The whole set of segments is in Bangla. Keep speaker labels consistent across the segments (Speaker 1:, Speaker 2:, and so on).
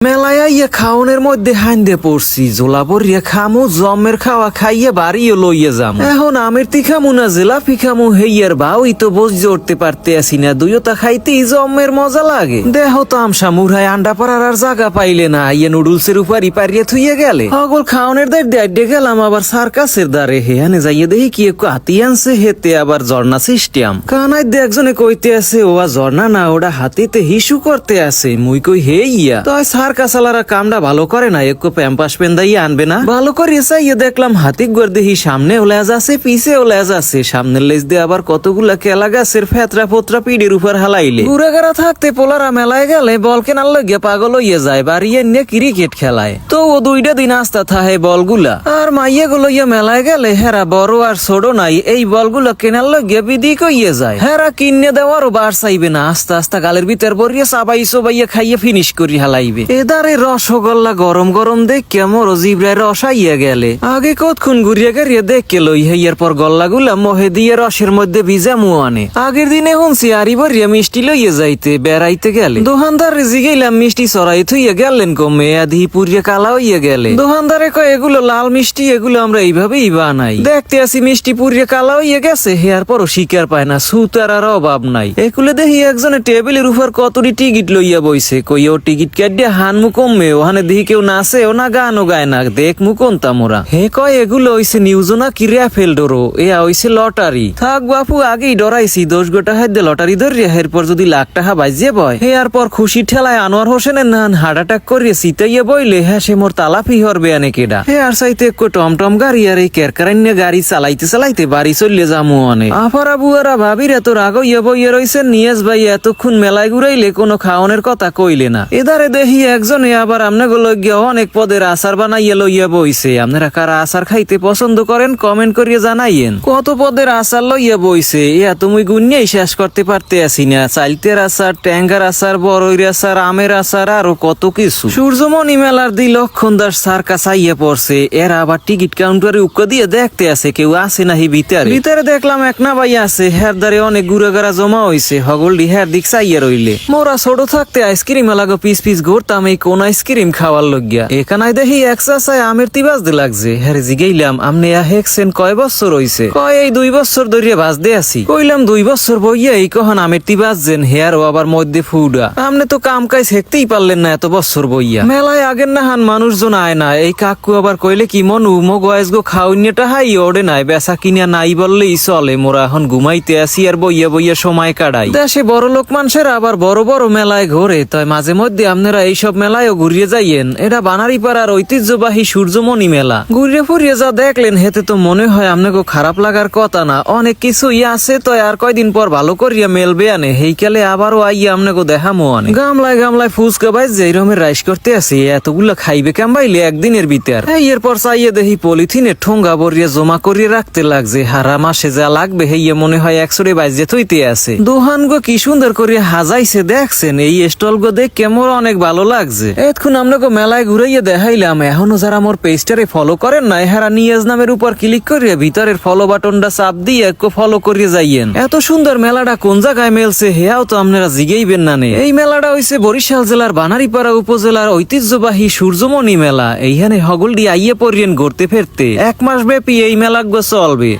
Speaker 1: মেলায় ইয়ে খাওনের মধ্যে হাইন্দে পড়ছি জোলাপরিয়া খামু জমের খাওয়া খাইয়ে বাড়িও লইয়ে যাম। এখন আমের তিখামু না জেলাপি খামু হেইয়ার বাউই তো বস জড়তে পারতে আসি না। দুইটা খাইতেই জমের মজা লাগে। দেহ তো আমসা মুড়ায় আন্ডা পাড়ার আর জায়গা পাইলে না, ইয়ে নুডলসের উপরই পারিয়ে থুইয়ে গেলে। হগল খাওনের দাঁড়িয়ে গেলাম আবার সার্কাসের দ্বারে। হেয়ানে যাইয়ে দেখি কি একটু হাতি আনছে, হেতে আবার ঝর্ণা সিস্টেম। কানাই একজনে কইতে আছে ওয়া ঝর্ণা না, ওটা হাতিতে হিসু করতে আছে। মুই কই হে ইয়া তো সার্কাসালারা কামটা ভালো করে না, একটু প্যাম্পাস পেন্দাই আনবে না। ভালো করে চাইয়ে দেখলাম হাতি গোর দেহি সামনে লেজ আছে, পিছে লেজ আছে। সামনের লেজ দিয়ে আবার কতগুলা কেলা গাছের ফেতরা ফোতরা পিড়ির উপর হালাইলে। ঘুরে গেরা থাকতে পোলারা মেলায় গেলে বল কেনার লগে পাগল হইয়ে যায়, বাড়িয়ে নিয়ে ক্রিকেট খেলায়। তো ও 2টা দিন আস্তা থাহে বলগুলা। আর মাইয়ে গুলো ইয়ে মেলায় গেলে হেরা বড় আর ছোট নাই, এই বলগুলো কেনার লগে বিদি কইয়ে যায়। হেরা কিনে দেওয়ারও বার চাইবে না, আস্তে আস্তে গালের ভিতর বরিয়ে চাবাই চবাইয়া খাইয়ে ফিনিশ করি হালাইবে। এদারে রসগোল্লা গরম গরম দেখে মোর জিব্রায় রসাইয়া গেলে। আগে কতক্ষণ ঘুরিয়ে গাড়িয়ে দেখে লই হেয়ার পর গল্লাগুলা মহে দিয়ে রসের মধ্যে ভিজা মুয়ানে। আগের দিনে শুনছি আরি বরিয়া মিষ্টি লইয়ে যাইতে বেড়াইতে গেলে। দোকানদার জিগাইলাম মিষ্টি চড়াই থইয়া গেলেন কমে, আধি পুরিয়া কালা হইয়া গেলে। দোকানদারে কয় এগুলো লাল মিষ্টি, এগুলো আমরা এইভাবেই বানাই। দেখতে আসি মিষ্টি পুরিয়া কালা হইয়া গেছে, হেয়ার পরও শিকার পায় না, সুতার আর অভাব নাই। এগুলো দেখি একজনে টেবিলের উপর কতটি টিকিট লইয়া বইছে। কইও টিকিট কাটিয়া হান মুকমে ওখানে দেখি কেউ নাচেও না গানও গায় না, দেখ মুকনতা মোরা। হে কয় এগুলো হইছে নিউজো না কি রেফেল ডোরো, এয়া হইছে লটারি। থাক বাপু আগেই ডরাইছি, 10 গোটা হাইদে লটারি ধরিয়া এরপর যদি লাখ টাকা বাজিয়ে বয়। হে আর পর খুশি ঠেলায় আনোয়ার হোসেনের নান হার্ট অ্যাটাক করিয়ে সিতাইয়া বইলে হ্যাঁ সে মোর তালাফি হরবে আনে কেডা। হে আর চাইতে একটু টমটম গাড়ি আর এই কেরকারান্য গাড়ি চালাইতে চালাইতে বাড়ি চললে যামু অনে। আফারা বুয়ারা ভাবির এত রাগ ইয়ে বইয়ে রইছেন। নিয়াজ ভাই এতক্ষণ মেলায় ঘুরাইলে কোনো খাওয়ানোর কথা কইলে না। এদারে দেখি একজনে আবার আমনেগুলো গিয়ে অনেক পদের আচার বানাইয়া লইয়া বইছে। আপনারা কারা আচার খাইতে পছন্দ করেন কমেন্ট করিয়ে জানাইয়েন। কত পদের আচার লইয়া বইছে, ইয়া তুমি গুনিয়াই শেষ করতে পারতে আসি না। চাইলতের আচার, ট্যাঙ্গার আচার, বড়ইর আচার, আমের আচার, আরো কত কিছু। সূর্যমণি মেলার দি লক্ষণ দাস সার্কাস আইয়া পড়ছে। এরা আবার টিকিট কাউন্টারে উক্কা দিয়ে দেখতে আছে কেউ আছে নাহি ভিতরে। ভিতরে দেখলাম এক না ভাই আছে, হের দ্বারে অনেক গুড়াগাড়া জমা হইছে। হগলডি হের দিক চাইয়া রইলে। মোরা ছোট থাকতে আইসক্রিম এলাকা পিস পিস ঘুরতাম এই কোন আইসক্রিম খাওয়ার লইয়া। এখানে দেখি একসাসায় আমের তিবাজ দে লাগছে। হ্যাঁ জিগাইলাম আমনে হেকছেন কয় বছর হইছে? কয় এই 2 বছর ধরিয়া বাজতে আছি। কইলাম 2 বছর বইয়া এই কখন আমের তিবাজ যেন হেয়ার আবার মধ্যে ফুডা। আমনে তো কাম কাজ হেকতেই পারলেন না এত বছর বইয়া। মেলায় আগের না হান মানুষজন আয় না। এই কাকু আবার কইলে কি মনু মো গয়েস গো খাউনিয়াটা হাই ওড়ে নাই, বেচা কিনিয়া নাই বললেই চলে। মোরা এখন ঘুমাইতে আসি আর বইয়া বইয়া সময় কাটাই। দেশে বড় লোক মানুষের আবার বড় বড় মেলায় ঘোরে, তাই মাঝে মধ্যে আপনারা এইসব মেলায়ও ঘুরিয়ে যাইয়েন। এটা বানারীপাড়ার ঐতিহ্যবাহী সূর্যমণি মেলা। ঘুরিয়ে ফুরিয়ে যা দেখলেন হেতে তো মনে হয় আপনাকে খারাপ লাগার কথা না। অনেক কিছুই আছে, তো আর কয়দিন পর ভালো করিয়া মেলবে আনে। হেইকালে আবারও আইয়া আপনাকে দেখামো আনে। গামলায় গামলায় ফুচকা বাইজ যেই রকমের রাইস করতে আছে, এতগুলা খাইবে কামবাইলে একদিনের ভিতর। এরপর চাইয়ে দেখি পলিথিনে ঠোঙ্গা ভরিয়ে জমা করিয়ে রাখতে লাগছে। হারা মাসে যা লাগবে হেইয়া মনে হয় 100 বাইজে থইতে আছে। দোহান গো কি সুন্দর করিয়া হাজাইছে দেখছেন। এই স্টল গো দেখ কেমন অনেক ভালো লাগছে। এতক্ষণ আপনাকে মেলায় ঘুরাইয়া দেখাইলাম। এখনো যারা মোর পেজটারে ফলো করেন না, হেরা নিয়াজ নামের উপর ক্লিক করিয়া ভিতরের ফলো বাটনটা চাপ দিয়ে একটু ফলো করিয়ে যাইয়েন। এত সুন্দর মেলাটা কোন জায়গায় মেলছে হেয়াও তো আপনারা জিগাইবেন না। এই মেলাটা হইছে বরিশাল জেলার বানারীপাড়া উপজেলার ঐতিহ্যবাহী সূর্যমণি মেলা। এইখানে হগলডি আইয়ে পড়িয়েন ঘুরতে ফেরতে। 1 মাস ব্যাপী এই মেলা চলবে।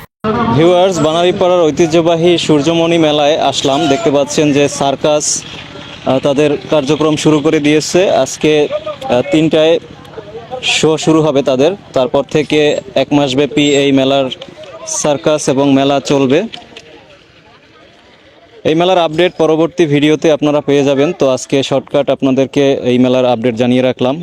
Speaker 2: ভিউয়ার্স, বানারীপাড়ার ঐতিহ্যবাহী সূর্যমণি মেলায় আসলাম। দেখতে পাচ্ছেন যে সার্কাস তাদের কার্যক্রম শুরু করে দিয়েছে। আজকে 3টায় শো শুরু হবে তাদের। তারপর থেকে 1 মাস ব্যাপী এই মেলার সার্কাস এবং মেলা চলবে। এই মেলার আপডেট পরবর্তী ভিডিওতে আপনারা পেয়ে যাবেন। তো আজকে শর্টকাট আপনাদেরকে এই মেলার আপডেট জানিয়ে রাখলাম।